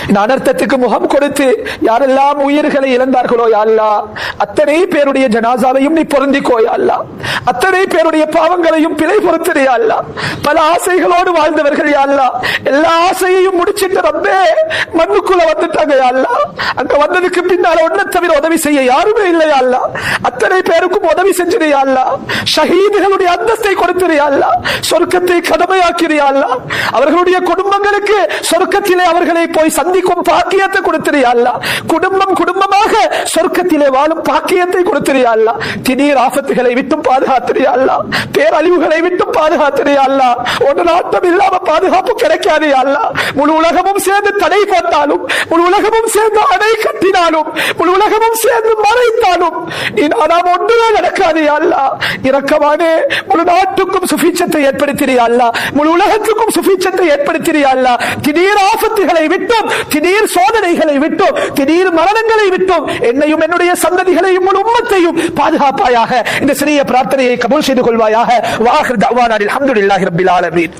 இந்த அனர்த்தத்துக்கு முகம் கொடுத்து யாரெல்லாம் உயிர்களை இழந்தார்களோ யா அல்லாஹ், அத்தனை பேருடைய ஜனாசாவையும் நீ பொருந்திக்கோ யா அல்லாஹ். அத்தனை பேருடைய பாவங்களையும் பிழை பொறுத்திரு யா அல்லாஹ். பல ஆசைகளோடு வாழ்ந்தவர்கள் யா அல்லாஹ், எல்லா ஆசையையும் முடிச்சிட்டு ரப்பே மண்ணுக்குள்ள வந்துட்டாங்க யா அல்லாஹ். அங்க வந்ததுக்கு பின்னால ஒன்ன தவிர உதவி செய்ய யாருமே இல்லை யா அல்லாஹ். அத்தனை பேருக்கும் உதவி செஞ்சிரு யா அல்லாஹ். ஷஹீதுகளுடைய அந்தஸ்தை கொடுத்திரு யா அல்லாஹ். சொர்க்கத்தை கடமையாக்கிரு யா அல்லாஹ். அவர்களுடைய குடும்பங்களுக்கு சொர்க்கத்திலே அவர்களை போய் சந்திக்கும் பாக்கியத்தை கொடுத்திரு யா அல்லாஹ். குடும்பம் குடும்பமாக சொர்க்கத்திலே வாழும் பாக்கியத்தை கொடுத்திரு யா அல்லாஹ். திடீர் ஆபத்துகளை விட்டு பாதுகாத்திரு யா அல்லாஹ். பேரழிவுகளை விட்டு பாதுகாத்திரு யா அல்லாஹ். ஒரு நாட்டம் இல்லாம பாதுகாப்பு கிடைக்காது யா அல்லாஹ். முழு உலகமும் சேர்ந்து தடை போட்டாலும், முழு உலகமும் சேர்ந்து அணை கட்டினாலும், முழு உலகமும் சேர்ந்து மறைத்தாலும் நாம் ஒன்றுமே நடக்காது யா அல்லாஹ். இரக்கமானே முழு நாட்டுக்கும் சுபீட்சத்தை ஏற்படுத்திரு யா அல்லாஹ். முழு உலகத்துக்கும் சுபீட்சத்தை ஏற்படுத்திரு யா அல்லாஹ். திடீர் ஆபத்துகளை விட்டும், திடீர் சோதனைகளை விட்டும், திடீர் மரணங்களை விட்டும் என்னையும் என்னுடைய சந்ததிகளையும் முழு உம்மத்தையும் பாதுகாப்பாயாக. இந்த சிறிய பிரார்த்தனையை கபூல் செய்து கொள்வாயாக. வாஹிர் தஅவானா அல்ஹம்துலில்லாஹி ரப்பில் ஆலமீன்.